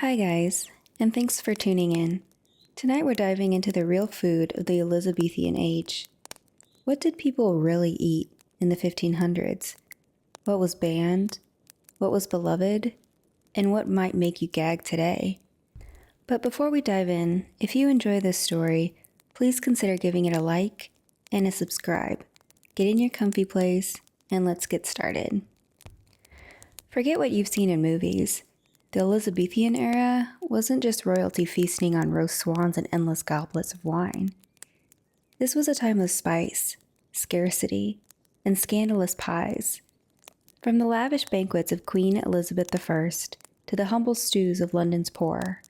Hi guys, and thanks for tuning in. Tonight we're diving into the real food of the Elizabethan age. What did people really eat in the 1500s? What was banned? What was beloved? And what might make you gag today? But before we dive in, if you enjoy this story, please consider giving it a like and a subscribe. Get in your comfy place, and let's get started. Forget what you've seen in movies. The Elizabethan era wasn't just royalty feasting on roast swans and endless goblets of wine. This was a time of spice, scarcity, and scandalous pies. From the lavish banquets of Queen Elizabeth I to the humble stews of London's poor,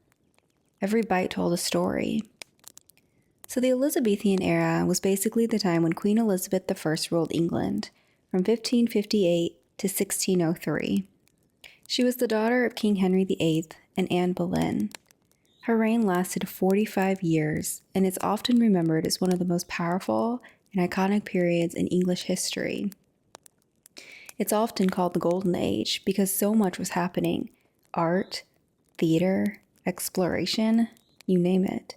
every bite told a story. So the Elizabethan era was basically the time when Queen Elizabeth I ruled England from 1558 to 1603. She was the daughter of King Henry VIII and Anne Boleyn. Her reign lasted 45 years and is often remembered as one of the most powerful and iconic periods in English history. It's often called the Golden Age because so much was happening: art, theater, exploration, you name it.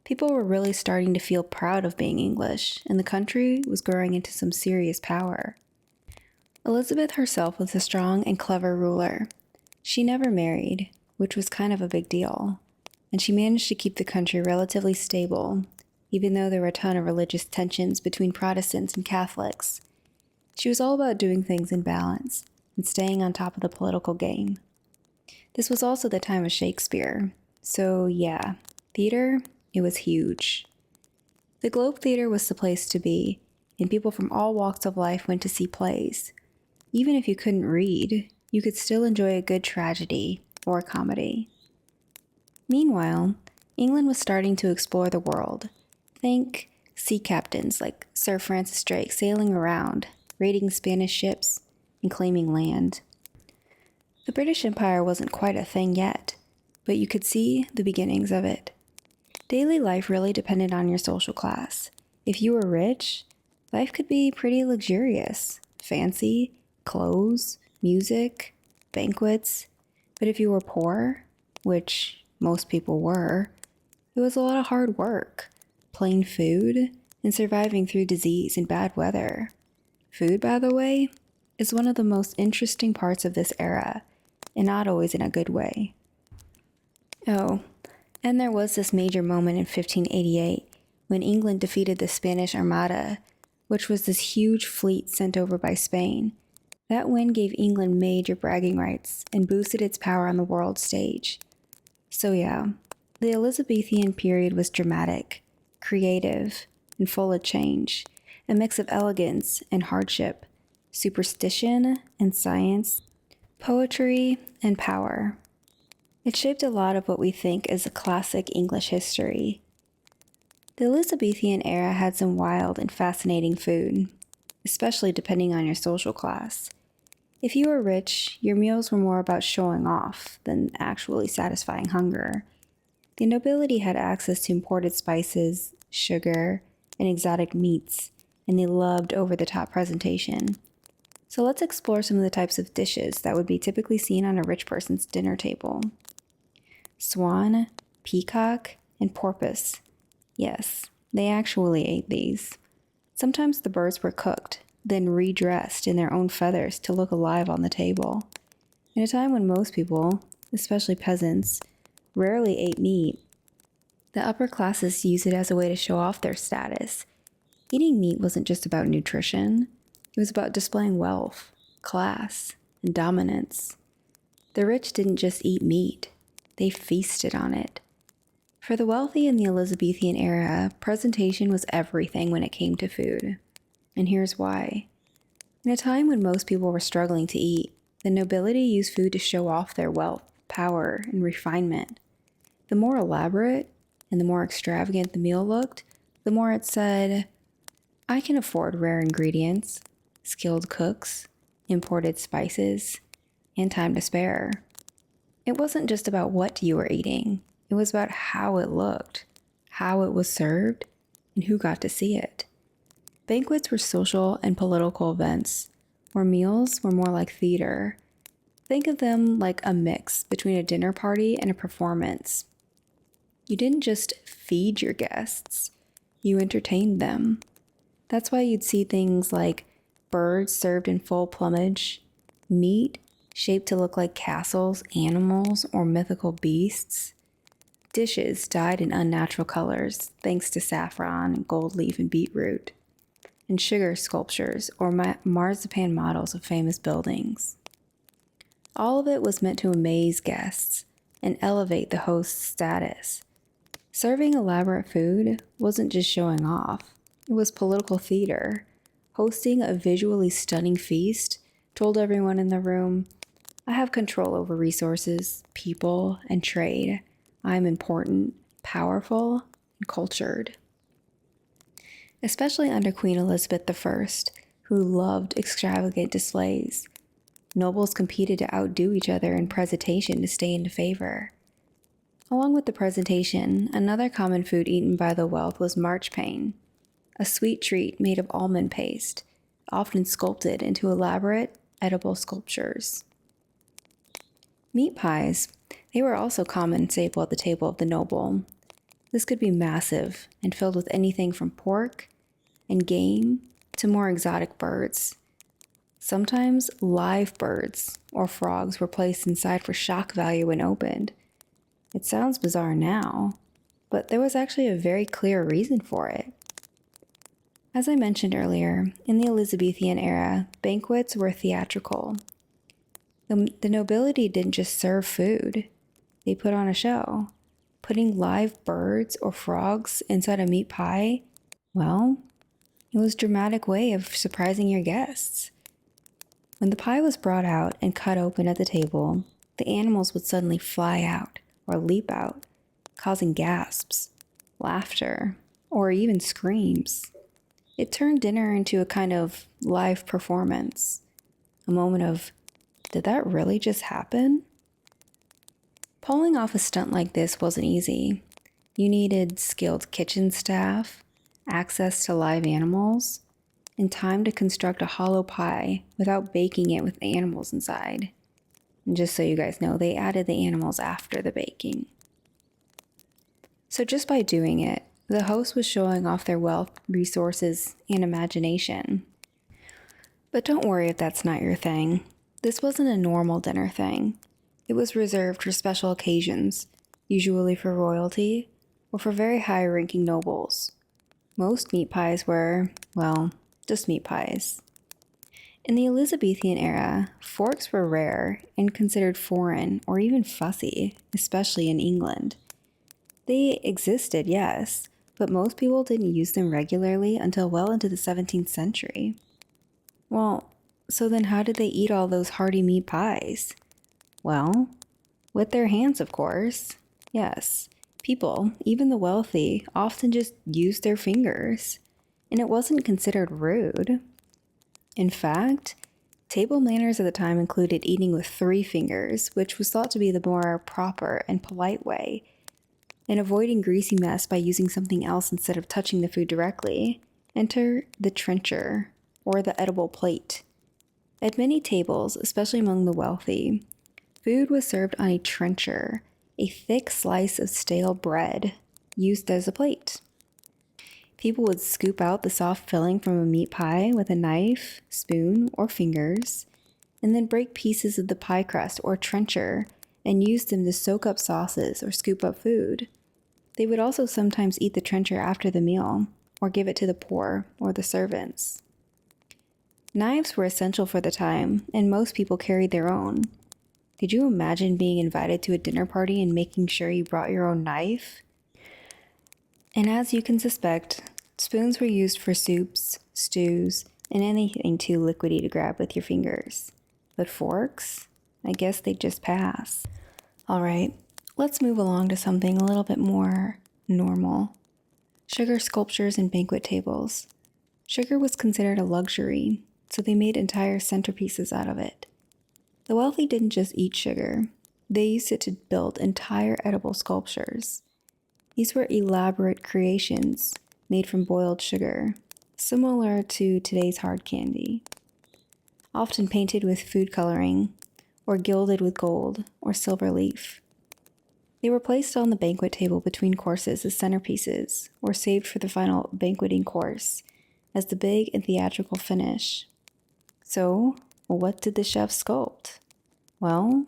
People were really starting to feel proud of being English, and the country was growing into some serious power. Elizabeth herself was a strong and clever ruler. She never married, which was kind of a big deal, and she managed to keep the country relatively stable, even though there were a ton of religious tensions between Protestants and Catholics. She was all about doing things in balance and staying on top of the political game. This was also the time of Shakespeare, so yeah, theater, it was huge. The Globe Theater was the place to be, and people from all walks of life went to see plays. Even if you couldn't read, you could still enjoy a good tragedy or a comedy. Meanwhile, England was starting to explore the world. Think sea captains like Sir Francis Drake sailing around, raiding Spanish ships, and claiming land. The British Empire wasn't quite a thing yet, but you could see the beginnings of it. Daily life really depended on your social class. If you were rich, life could be pretty luxurious, fancy, clothes, music, banquets. But if you were poor, which most people were, it was a lot of hard work, plain food, and surviving through disease and bad weather. Food, by the way, is one of the most interesting parts of this era, and not always in a good way. Oh, and there was this major moment in 1588 when England defeated the Spanish Armada, which was this huge fleet sent over by Spain. That win gave England major bragging rights and boosted its power on the world stage. So yeah, the Elizabethan period was dramatic, creative, and full of change, a mix of elegance and hardship, superstition and science, poetry and power. It shaped a lot of what we think is a classic English history. The Elizabethan era had some wild and fascinating food, especially depending on your social class. If you were rich, your meals were more about showing off than actually satisfying hunger. The nobility had access to imported spices, sugar, and exotic meats, and they loved over-the-top presentation. So let's explore some of the types of dishes that would be typically seen on a rich person's dinner table. Swan, peacock, and porpoise. Yes, they actually ate these. Sometimes the birds were cooked, then redressed in their own feathers to look alive on the table. In a time when most people, especially peasants, rarely ate meat, the upper classes used it as a way to show off their status. Eating meat wasn't just about nutrition, it was about displaying wealth, class, and dominance. The rich didn't just eat meat, they feasted on it. For the wealthy in the Elizabethan era, presentation was everything when it came to food. And here's why. In a time when most people were struggling to eat, the nobility used food to show off their wealth, power, and refinement. The more elaborate and the more extravagant the meal looked, the more it said, I can afford rare ingredients, skilled cooks, imported spices, and time to spare. It wasn't just about what you were eating, it was about how it looked, how it was served, and who got to see it. Banquets were social and political events, where meals were more like theater. Think of them like a mix between a dinner party and a performance. You didn't just feed your guests, you entertained them. That's why you'd see things like birds served in full plumage, meat shaped to look like castles, animals, or mythical beasts, dishes dyed in unnatural colors thanks to saffron and gold leaf and beetroot, and sugar sculptures or marzipan models of famous buildings. All of it was meant to amaze guests and elevate the host's status. Serving elaborate food wasn't just showing off, it was political theater. Hosting a visually stunning feast told everyone in the room, I have control over resources, people, and trade. I'm important, powerful, and cultured. Especially under Queen Elizabeth I, who loved extravagant displays. Nobles competed to outdo each other in presentation to stay in favor. Along with the presentation, another common food eaten by the wealth was marchpane, a sweet treat made of almond paste, often sculpted into elaborate, edible sculptures. Meat pies, they were also common staple at the table of the noble. This could be massive and filled with anything from pork and game to more exotic birds. Sometimes live birds or frogs were placed inside for shock value when opened. It sounds bizarre now, but there was actually a very clear reason for it. As I mentioned earlier, in the Elizabethan era, banquets were theatrical. The nobility didn't just serve food, they put on a show. Putting live birds or frogs inside a meat pie, well, it was a dramatic way of surprising your guests. When the pie was brought out and cut open at the table, the animals would suddenly fly out or leap out, causing gasps, laughter, or even screams. It turned dinner into a kind of live performance, a moment of, did that really just happen? Pulling off a stunt like this wasn't easy. You needed skilled kitchen staff, access to live animals, and time to construct a hollow pie without baking it with the animals inside. And just so you guys know, they added the animals after the baking. So just by doing it, the host was showing off their wealth, resources, and imagination. But don't worry if that's not your thing. This wasn't a normal dinner thing. It was reserved for special occasions, usually for royalty or for very high-ranking nobles. Most meat pies were, well, just meat pies. In the Elizabethan era, forks were rare and considered foreign or even fussy, especially in England. They existed, yes, but most people didn't use them regularly until well into the 17th century. Well, so then how did they eat all those hearty meat pies? Well, with their hands, of course. Yes, people, even the wealthy, often just used their fingers, and it wasn't considered rude. In fact, table manners at the time included eating with 3 fingers, which was thought to be the more proper and polite way, and avoiding greasy mess by using something else instead of touching the food directly. Enter the trencher, or the edible plate. At many tables, especially among the wealthy, food was served on a trencher, a thick slice of stale bread, used as a plate. People would scoop out the soft filling from a meat pie with a knife, spoon, or fingers, and then break pieces of the pie crust or trencher and use them to soak up sauces or scoop up food. They would also sometimes eat the trencher after the meal, or give it to the poor or the servants. Knives were essential for the time, and most people carried their own. Could you imagine being invited to a dinner party and making sure you brought your own knife? And as you can suspect, spoons were used for soups, stews, and anything too liquidy to grab with your fingers. But forks? I guess they'd just pass. All right, let's move along to something a little bit more normal. Sugar sculptures and banquet tables. Sugar was considered a luxury, so they made entire centerpieces out of it. The wealthy didn't just eat sugar. They used it to build entire edible sculptures. These were elaborate creations made from boiled sugar, similar to today's hard candy. Often painted with food coloring or gilded with gold or silver leaf. They were placed on the banquet table between courses as centerpieces, or saved for the final banqueting course as the big and theatrical finish. So, what did the chef sculpt? Well,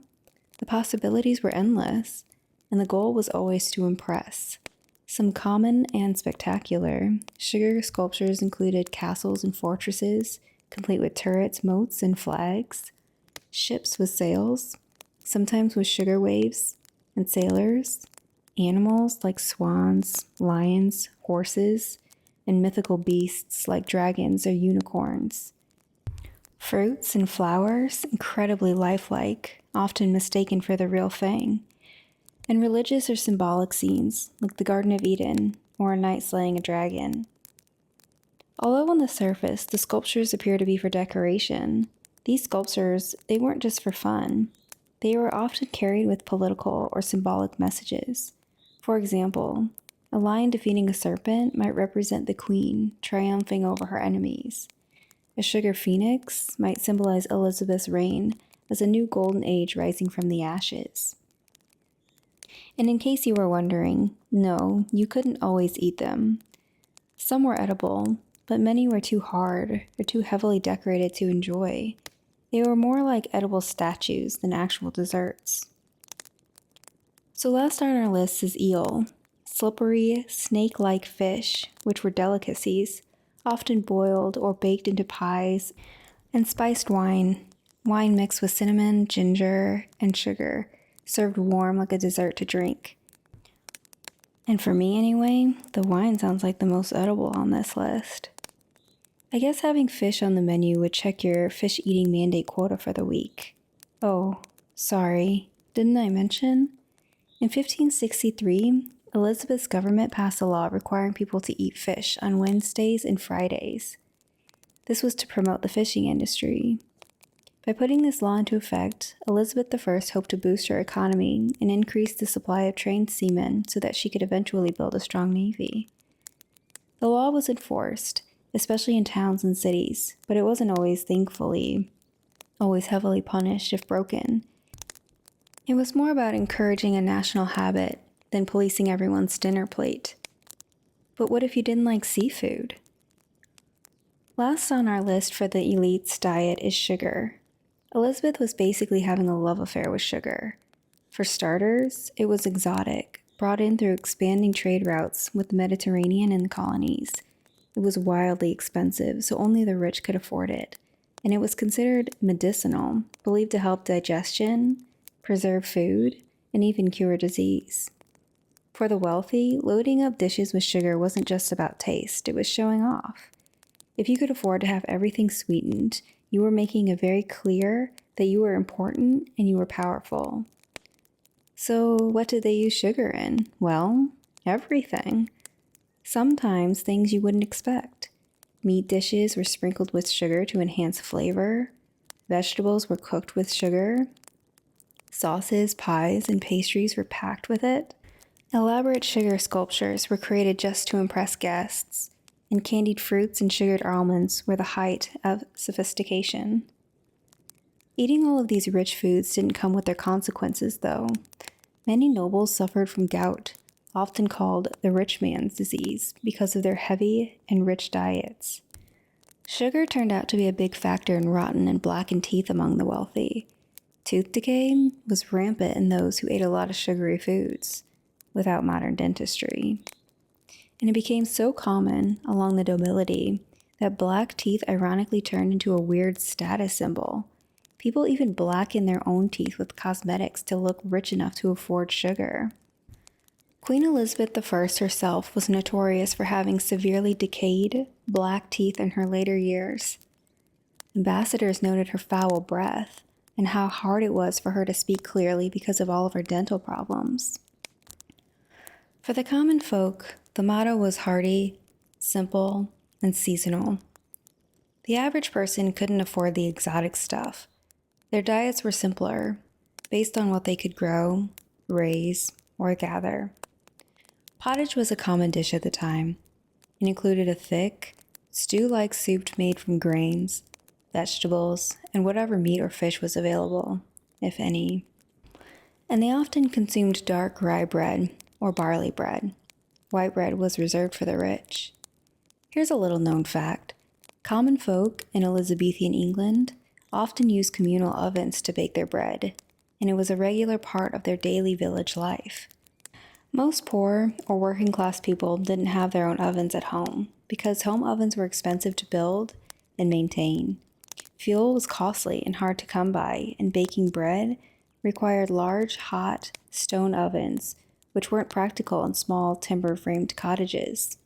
the possibilities were endless, and the goal was always to impress. Some common and spectacular sugar sculptures included castles and fortresses, complete with turrets, moats, and flags, ships with sails, sometimes with sugar waves and sailors, animals like swans, lions, horses, and mythical beasts like dragons or unicorns. Fruits and flowers, incredibly lifelike, often mistaken for the real thing. And religious or symbolic scenes, like the Garden of Eden or a knight slaying a dragon. Although on the surface, the sculptures appear to be for decoration, these sculptures, they weren't just for fun. They were often carried with political or symbolic messages. For example, a lion defeating a serpent might represent the queen triumphing over her enemies. A sugar phoenix might symbolize Elizabeth's reign as a new golden age rising from the ashes. And in case you were wondering, no, you couldn't always eat them. Some were edible, but many were too hard or too heavily decorated to enjoy. They were more like edible statues than actual desserts. So last on our list is eel, slippery, snake-like fish, which were delicacies, often boiled or baked into pies, and spiced wine mixed with cinnamon, ginger, and sugar, served warm like a dessert to drink. And for me anyway, the wine sounds like the most edible on this list. I guess having fish on the menu would check your fish eating mandate quota for the week. Oh, sorry, didn't I mention? In 1563, Elizabeth's government passed a law requiring people to eat fish on Wednesdays and Fridays. This was to promote the fishing industry. By putting this law into effect, Elizabeth I hoped to boost her economy and increase the supply of trained seamen so that she could eventually build a strong navy. The law was enforced, especially in towns and cities, but it wasn't always, thankfully, heavily punished if broken. It was more about encouraging a national habit than policing everyone's dinner plate. But what if you didn't like seafood? Last on our list for the elite's diet is sugar. Elizabeth was basically having a love affair with sugar. For starters, it was exotic, brought in through expanding trade routes with the Mediterranean and the colonies. It was wildly expensive, so only the rich could afford it. And it was considered medicinal, believed to help digestion, preserve food, and even cure disease. For the wealthy, loading up dishes with sugar wasn't just about taste, it was showing off. If you could afford to have everything sweetened, you were making it very clear that you were important and you were powerful. So what did they use sugar in? Well, everything. Sometimes things you wouldn't expect. Meat dishes were sprinkled with sugar to enhance flavor. Vegetables were cooked with sugar. Sauces, pies, and pastries were packed with it. Elaborate sugar sculptures were created just to impress guests, and candied fruits and sugared almonds were the height of sophistication. Eating all of these rich foods didn't come with their consequences, though. Many nobles suffered from gout, often called the rich man's disease, because of their heavy and rich diets. Sugar turned out to be a big factor in rotten and blackened teeth among the wealthy. Tooth decay was rampant in those who ate a lot of sugary foods, without modern dentistry. And it became so common along the nobility that black teeth ironically turned into a weird status symbol. People even blackened their own teeth with cosmetics to look rich enough to afford sugar. Queen Elizabeth I herself was notorious for having severely decayed, black teeth in her later years. Ambassadors noted her foul breath and how hard it was for her to speak clearly because of all of her dental problems. For the common folk, the motto was hearty, simple, and seasonal. The average person couldn't afford the exotic stuff. Their diets were simpler, based on what they could grow, raise, or gather. Pottage was a common dish at the time. It included a thick, stew-like soup made from grains, vegetables, and whatever meat or fish was available. if any. And they often consumed dark rye bread or barley bread. White bread was reserved for the rich. Here's a little known fact. Common folk in Elizabethan England often used communal ovens to bake their bread, and it was a regular part of their daily village life. Most poor or working class people didn't have their own ovens at home because home ovens were expensive to build and maintain. Fuel was costly and hard to come by, and baking bread required large, hot stone ovens, which weren't practical in small timber-framed cottages.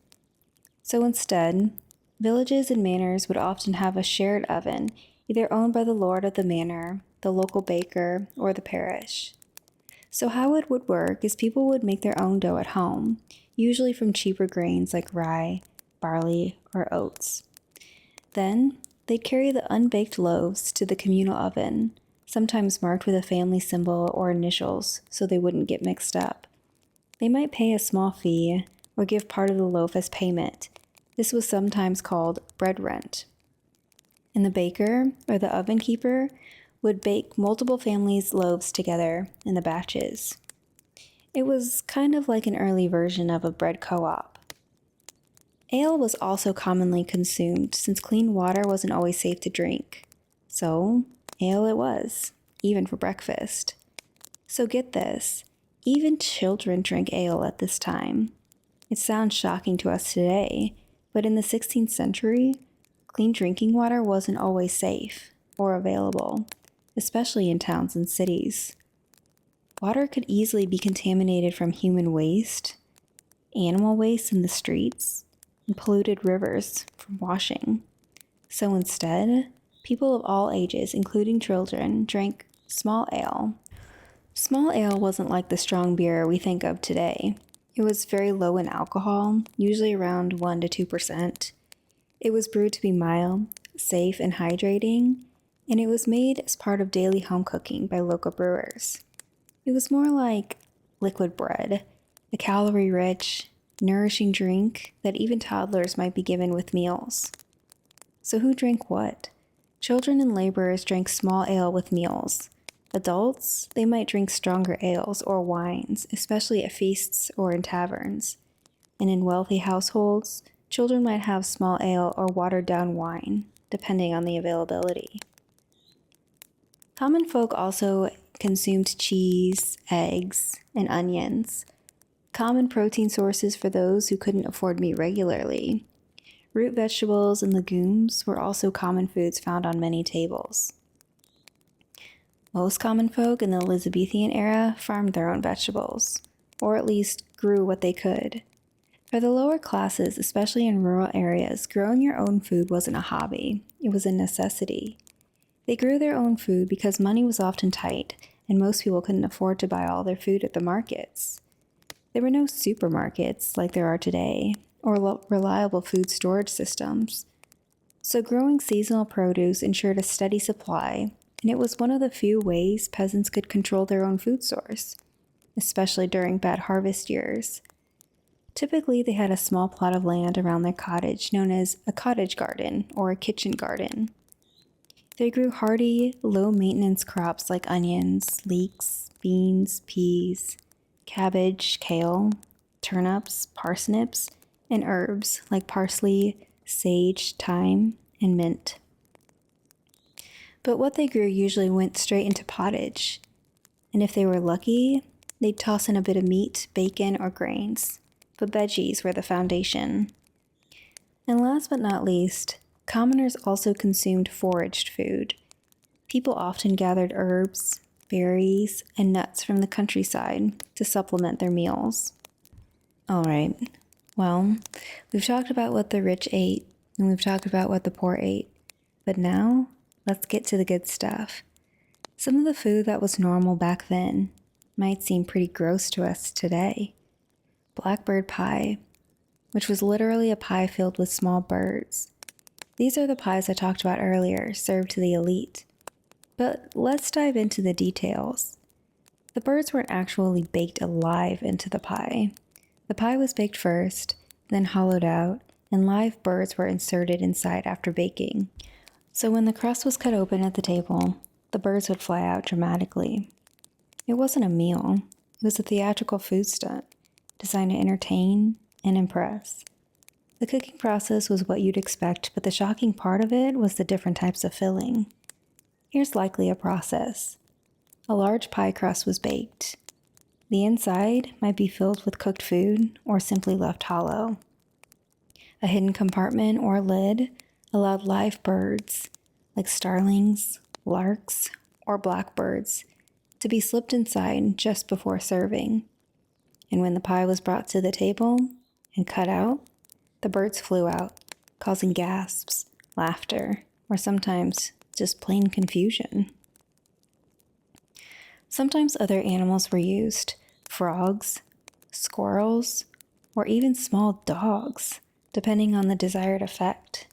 So instead, villages and manors would often have a shared oven, either owned by the lord of the manor, the local baker, or the parish. So how it would work is people would make their own dough at home, usually from cheaper grains like rye, barley, or oats. Then, they'd carry the unbaked loaves to the communal oven, sometimes marked with a family symbol or initials so they wouldn't get mixed up. They might pay a small fee or give part of the loaf as payment. This was sometimes called bread rent. And the baker, or the oven keeper, would bake multiple families' loaves together in the batches. It was kind of like an early version of a bread co-op. Ale was also commonly consumed since clean water wasn't always safe to drink. So, ale it was, even for breakfast. So get this, even children drank ale at this time. It sounds shocking to us today, but in the 16th century, clean drinking water wasn't always safe or available, especially in towns and cities. Water could easily be contaminated from human waste, animal waste in the streets, and polluted rivers from washing. So instead, people of all ages, including children, drank small ale. Small ale wasn't like the strong beer we think of today. It was very low in alcohol, usually around 1 to 2%. It was brewed to be mild, safe, and hydrating, and it was made as part of daily home cooking by local brewers. It was more like liquid bread, a calorie-rich, nourishing drink that even toddlers might be given with meals. So who drank what? Children and laborers drank small ale with meals. Adults, they might drink stronger ales or wines, especially at feasts or in taverns. And in wealthy households, children might have small ale or watered-down wine, depending on the availability. Common folk also consumed cheese, eggs, and onions, common protein sources for those who couldn't afford meat regularly. Root vegetables and legumes were also common foods found on many tables. Most common folk in the Elizabethan era farmed their own vegetables, or at least grew what they could. For the lower classes, especially in rural areas, growing your own food wasn't a hobby, it was a necessity. They grew their own food because money was often tight, and most people couldn't afford to buy all their food at the markets. There were no supermarkets like there are today, or reliable food storage systems. So growing seasonal produce ensured a steady supply, and it was one of the few ways peasants could control their own food source, especially during bad harvest years. Typically, they had a small plot of land around their cottage known as a cottage garden or a kitchen garden. They grew hardy, low-maintenance crops like onions, leeks, beans, peas, cabbage, kale, turnips, parsnips, and herbs like parsley, sage, thyme, and mint. But what they grew usually went straight into pottage, and if they were lucky, they'd toss in a bit of meat, bacon, or grains, but veggies were the foundation. And last but not least, commoners also consumed foraged food. People often gathered herbs, berries, and nuts from the countryside to supplement their meals. All right, well, we've talked about what the rich ate, and we've talked about what the poor ate. But now, let's get to the good stuff. Some of the food that was normal back then might seem pretty gross to us today. Blackbird pie, which was literally a pie filled with small birds. These are the pies I talked about earlier, served to the elite. But let's dive into the details. The birds weren't actually baked alive into the pie. The pie was baked first, then hollowed out, and live birds were inserted inside after baking. So when the crust was cut open at the table, the birds would fly out dramatically. It wasn't a meal, it was a theatrical food stunt designed to entertain and impress. The cooking process was what you'd expect, but the shocking part of it was the different types of filling. Here's likely a process. A large pie crust was baked. The inside might be filled with cooked food or simply left hollow. A hidden compartment or lid allowed live birds, like starlings, larks, or blackbirds, to be slipped inside just before serving. And when the pie was brought to the table and cut out, the birds flew out, causing gasps, laughter, or sometimes just plain confusion. Sometimes other animals were used, frogs, squirrels, or even small dogs, depending on the desired effect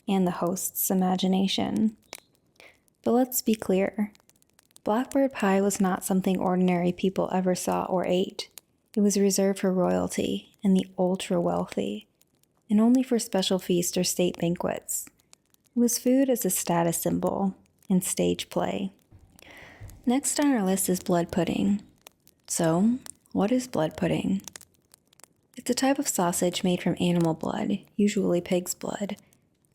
and the host's imagination. But let's be clear, blackbird pie was not something ordinary people ever saw or ate. It was reserved for royalty and the ultra-wealthy, and only for special feasts or state banquets. It was food as a status symbol and stage play. Next on our list is blood pudding. So, what is blood pudding? It's a type of sausage made from animal blood, usually pig's blood,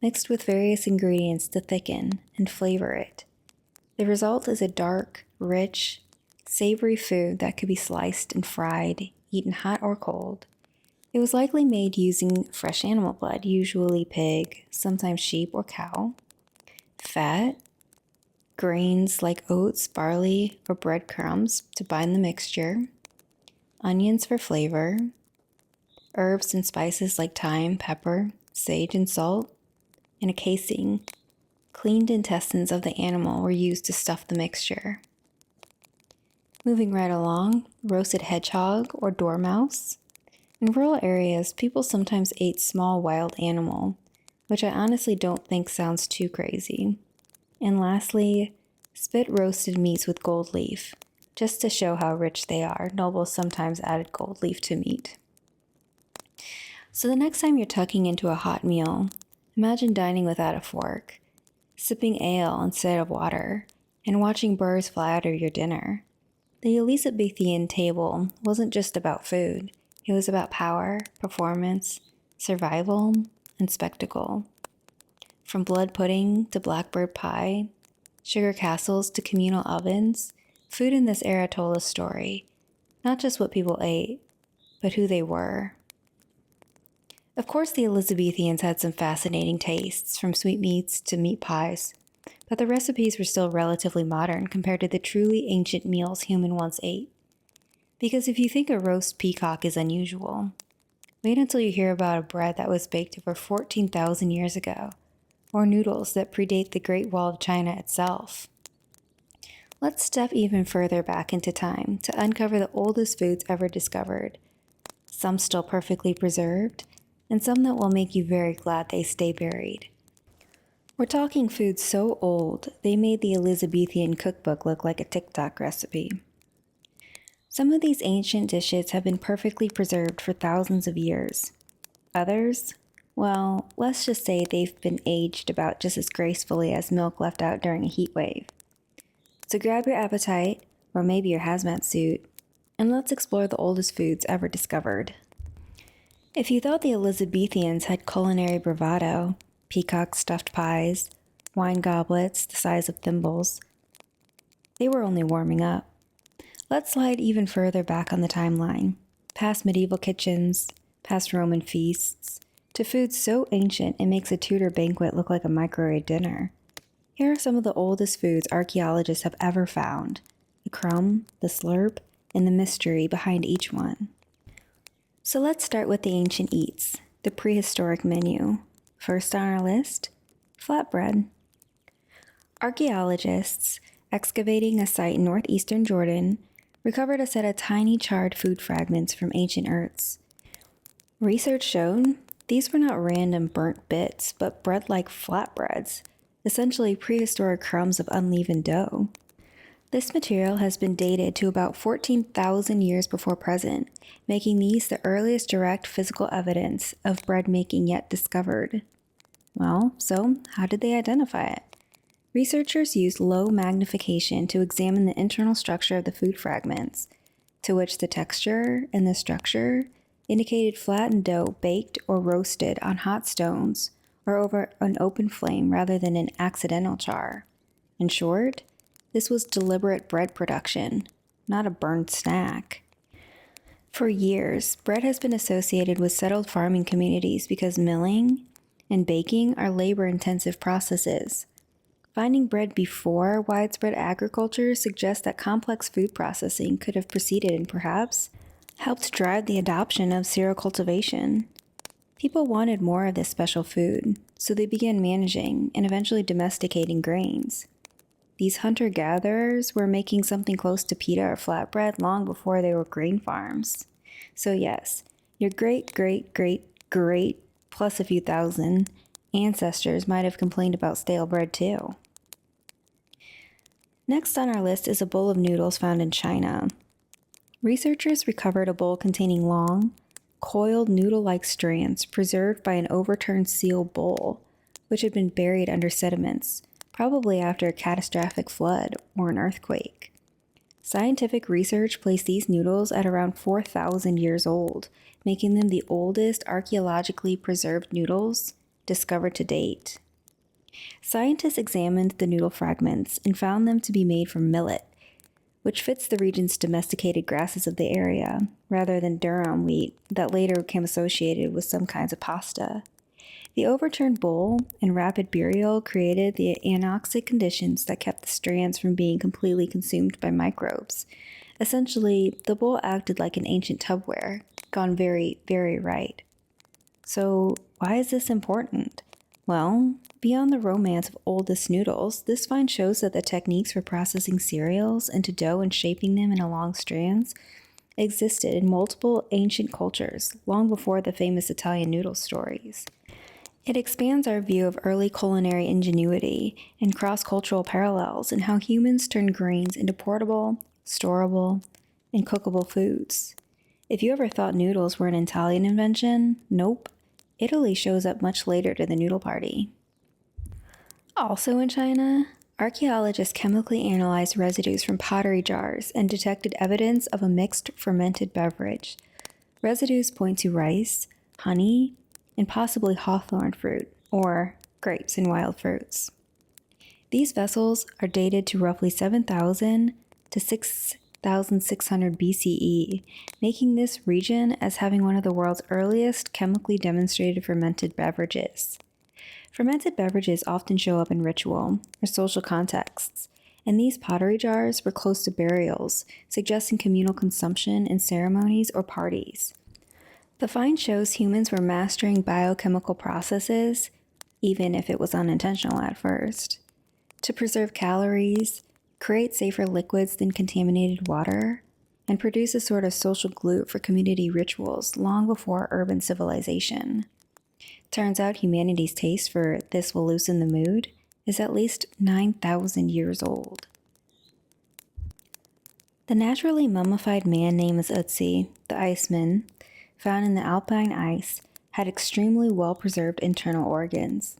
mixed with various ingredients to thicken and flavor it. The result is a dark, rich, savory food that could be sliced and fried, eaten hot or cold. It was likely made using fresh animal blood, usually pig, sometimes sheep or cow, fat, grains like oats, barley, or breadcrumbs to bind the mixture, onions for flavor, herbs and spices like thyme, pepper, sage, and salt, and a casing. Cleaned intestines of the animal were used to stuff the mixture. Moving right along, roasted hedgehog or dormouse. In rural areas, people sometimes ate small wild animal, which I honestly don't think sounds too crazy. And lastly, spit roasted meats with gold leaf. Just to show how rich they are, nobles sometimes added gold leaf to meat. So the next time you're tucking into a hot meal, imagine dining without a fork, sipping ale instead of water, and watching birds fly out of your dinner. The Elizabethan table wasn't just about food. It was about power, performance, survival, and spectacle. From blood pudding to blackbird pie, sugar castles to communal ovens, food in this era told a story. Not just what people ate, but who they were. Of course, the Elizabethans had some fascinating tastes, from sweetmeats to meat pies, but the recipes were still relatively modern compared to the truly ancient meals humans once ate. Because if you think a roast peacock is unusual, wait until you hear about a bread that was baked over 14,000 years ago, or noodles that predate the Great Wall of China itself. Let's step even further back into time to uncover the oldest foods ever discovered, some still perfectly preserved, and some that will make you very glad they stay buried. We're talking foods so old, they made the Elizabethan cookbook look like a TikTok recipe. Some of these ancient dishes have been perfectly preserved for thousands of years. Others, well, let's just say they've been aged about just as gracefully as milk left out during a heat wave. So grab your appetite, or maybe your hazmat suit, and let's explore the oldest foods ever discovered. If you thought the Elizabethans had culinary bravado, peacock stuffed pies, wine goblets the size of thimbles, they were only warming up. Let's slide even further back on the timeline, past medieval kitchens, past Roman feasts, to foods so ancient it makes a Tudor banquet look like a microwave dinner. Here are some of the oldest foods archaeologists have ever found: the crumb, the slurp, and the mystery behind each one. So let's start with the ancient eats, the prehistoric menu. First on our list, flatbread. Archaeologists, excavating a site in northeastern Jordan, recovered a set of tiny charred food fragments from ancient Earths. Research showed these were not random burnt bits, but bread-like flatbreads, essentially prehistoric crumbs of unleavened dough. This material has been dated to about 14,000 years before present, making these the earliest direct physical evidence of bread making yet discovered. Well, so how did they identify it? Researchers used low magnification to examine the internal structure of the food fragments, to which the texture and the structure indicated flattened dough baked or roasted on hot stones or over an open flame rather than an accidental char. In short, this was deliberate bread production, not a burned snack. For years, bread has been associated with settled farming communities because milling and baking are labor-intensive processes. Finding bread before widespread agriculture suggests that complex food processing could have preceded and perhaps helped drive the adoption of cereal cultivation. People wanted more of this special food, so they began managing and eventually domesticating grains. These hunter-gatherers were making something close to pita or flatbread long before they were grain farms. So yes, your great plus a few thousand ancestors might have complained about stale bread too. Next on our list is a bowl of noodles found in China. Researchers recovered a bowl containing long, coiled noodle-like strands preserved by an overturned seal bowl, which had been buried under sediments, probably after a catastrophic flood or an earthquake. Scientific research placed these noodles at around 4,000 years old, making them the oldest archaeologically preserved noodles discovered to date. Scientists examined the noodle fragments and found them to be made from millet, which fits the region's domesticated grasses of the area, rather than durum wheat that later became associated with some kinds of pasta. The overturned bowl and rapid burial created the anoxic conditions that kept the strands from being completely consumed by microbes. Essentially, the bowl acted like an ancient tupperware, gone very, very right. So, why is this important? Well, beyond the romance of oldest noodles, this find shows that the techniques for processing cereals into dough and shaping them into long strands existed in multiple ancient cultures, long before the famous Italian noodle stories. It expands our view of early culinary ingenuity and cross-cultural parallels in how humans turned grains into portable, storable, and cookable foods. If you ever thought noodles were an Italian invention, nope. Italy shows up much later to the noodle party. Also in China, archaeologists chemically analyzed residues from pottery jars and detected evidence of a mixed fermented beverage. Residues point to rice, honey, and possibly hawthorn fruit, or grapes and wild fruits. These vessels are dated to roughly 7,000 to 6,600 BCE, making this region as having one of the world's earliest chemically demonstrated fermented beverages. Fermented beverages often show up in ritual or social contexts, and these pottery jars were close to burials, suggesting communal consumption in ceremonies or parties. The find shows humans were mastering biochemical processes, even if it was unintentional at first, to preserve calories, create safer liquids than contaminated water, and produce a sort of social glue for community rituals long before urban civilization. Turns out humanity's taste for "this will loosen the mood" is at least 9,000 years old. The naturally mummified man named as Ötzi, the Iceman, found in the alpine ice, had extremely well-preserved internal organs.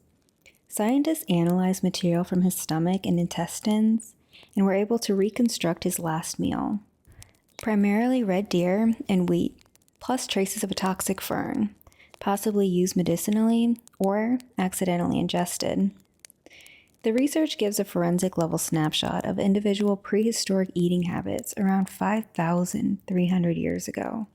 Scientists analyzed material from his stomach and intestines and were able to reconstruct his last meal. Primarily red deer and wheat, plus traces of a toxic fern, possibly used medicinally or accidentally ingested. The research gives a forensic-level snapshot of individual prehistoric eating habits around 5,300 years ago.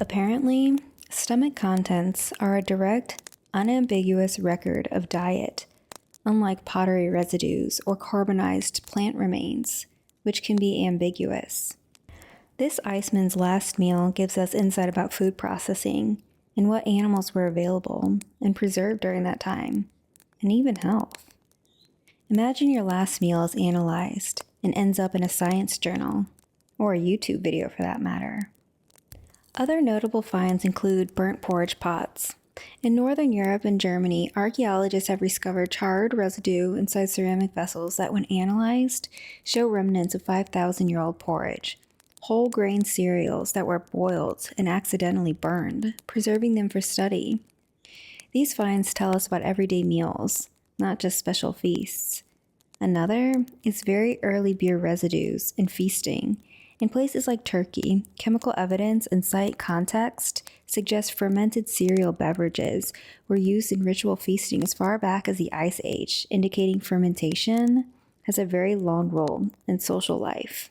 Apparently, stomach contents are a direct, unambiguous record of diet, unlike pottery residues or carbonized plant remains, which can be ambiguous. This Iceman's last meal gives us insight about food processing and what animals were available and preserved during that time, and even health. Imagine your last meal is analyzed and ends up in a science journal, or a YouTube video for that matter. Other notable finds include burnt porridge pots. In Northern Europe and Germany, archaeologists have discovered charred residue inside ceramic vessels that, when analyzed, show remnants of 5,000-year-old porridge, whole grain cereals that were boiled and accidentally burned, preserving them for study. These finds tell us about everyday meals, not just special feasts. Another is very early beer residues and feasting. In places like Turkey, chemical evidence and site context suggest fermented cereal beverages were used in ritual feasting as far back as the Ice Age, indicating fermentation has a very long role in social life.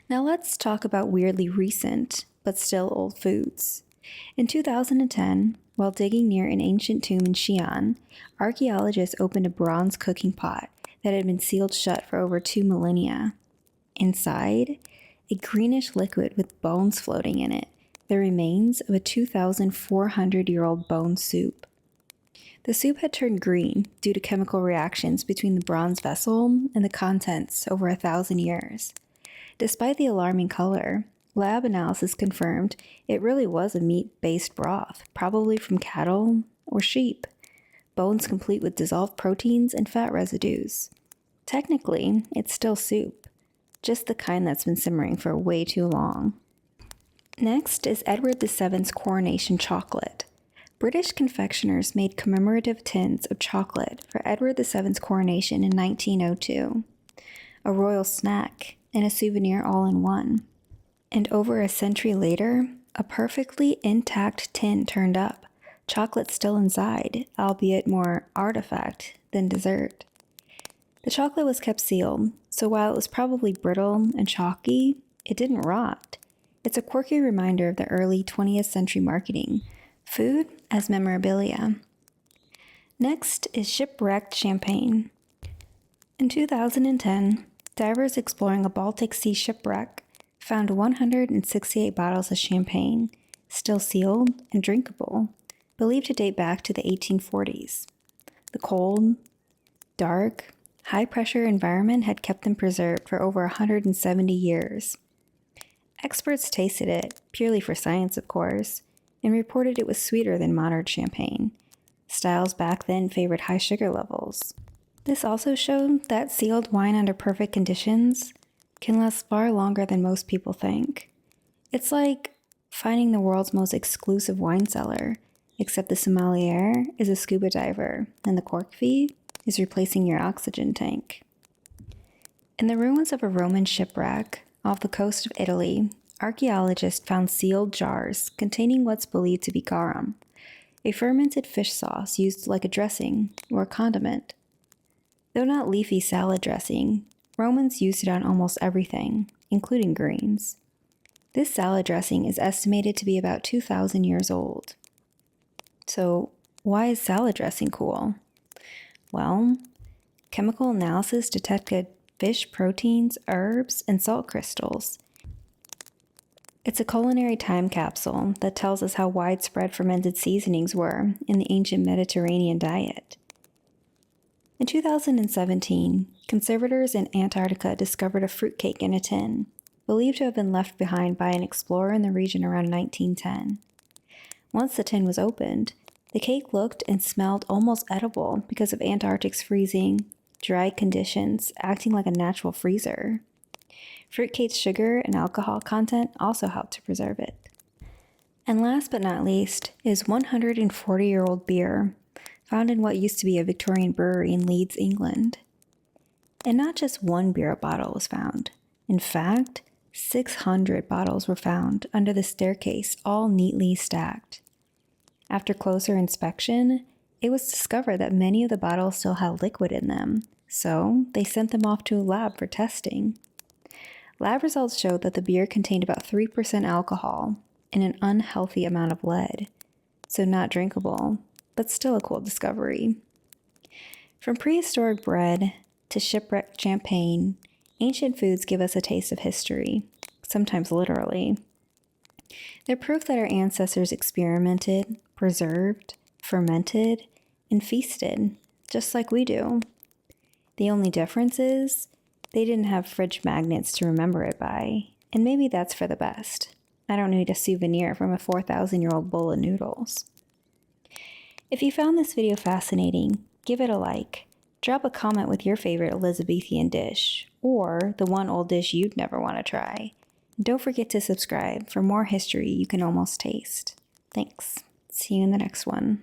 Now let's talk about weirdly recent, but still old foods. In 2010, while digging near an ancient tomb in Xi'an, archaeologists opened a bronze cooking pot that had been sealed shut for over 2 millennia. Inside, a greenish liquid with bones floating in it, the remains of a 2,400-year-old bone soup. The soup had turned green due to chemical reactions between the bronze vessel and the contents over 1,000 years. Despite the alarming color, lab analysis confirmed it really was a meat-based broth, probably from cattle or sheep, bones complete with dissolved proteins and fat residues. Technically, it's still soup, just the kind that's been simmering for way too long. Next is Edward VII's coronation chocolate. British confectioners made commemorative tins of chocolate for Edward VII's coronation in 1902. A royal snack and a souvenir all in one. And over a century later, a perfectly intact tin turned up, chocolate still inside, albeit more artifact than dessert. The chocolate was kept sealed, so while it was probably brittle and chalky, it didn't rot. It's a quirky reminder of the early 20th century marketing, food as memorabilia. Next is shipwrecked champagne. In 2010, divers exploring a Baltic Sea shipwreck found 168 bottles of champagne, still sealed and drinkable, believed to date back to the 1840s. The cold, dark, high-pressure environment had kept them preserved for over 170 years. Experts tasted it, purely for science of course, and reported it was sweeter than modern champagne. Styles back then favored high sugar levels. This also showed that sealed wine under perfect conditions can last far longer than most people think. It's like finding the world's most exclusive wine cellar, except the sommelier is a scuba diver and the cork fee is replacing your oxygen tank. In the ruins of a Roman shipwreck off the coast of Italy, archaeologists found sealed jars containing what's believed to be garum, a fermented fish sauce used like a dressing or a condiment. Though not leafy salad dressing, Romans used it on almost everything, including greens. This salad dressing is estimated to be about 2,000 years old. So, why is salad dressing cool? Well, chemical analysis detected fish proteins, herbs, and salt crystals. It's a culinary time capsule that tells us how widespread fermented seasonings were in the ancient Mediterranean diet. In 2017, conservators in Antarctica discovered a fruitcake in a tin, believed to have been left behind by an explorer in the region around 1910. Once the tin was opened, the cake looked and smelled almost edible because of Antarctic's freezing, dry conditions, acting like a natural freezer. Fruitcake's sugar and alcohol content also helped to preserve it. And last but not least is 140-year-old beer, found in what used to be a Victorian brewery in Leeds, England. And not just one beer bottle was found. In fact, 600 bottles were found under the staircase, all neatly stacked. After closer inspection, it was discovered that many of the bottles still had liquid in them, so they sent them off to a lab for testing. Lab results showed that the beer contained about 3% alcohol and an unhealthy amount of lead, so not drinkable, but still a cool discovery. From prehistoric bread to shipwrecked champagne, ancient foods give us a taste of history, sometimes literally. They're proof that our ancestors experimented, preserved, fermented, and feasted, just like we do. The only difference is they didn't have fridge magnets to remember it by, and maybe that's for the best. I don't need a souvenir from a 4,000-year-old bowl of noodles. If you found this video fascinating, give it a like. Drop a comment with your favorite Elizabethan dish, or the one old dish you'd never want to try. And don't forget to subscribe for more history you can almost taste. Thanks. See you in the next one.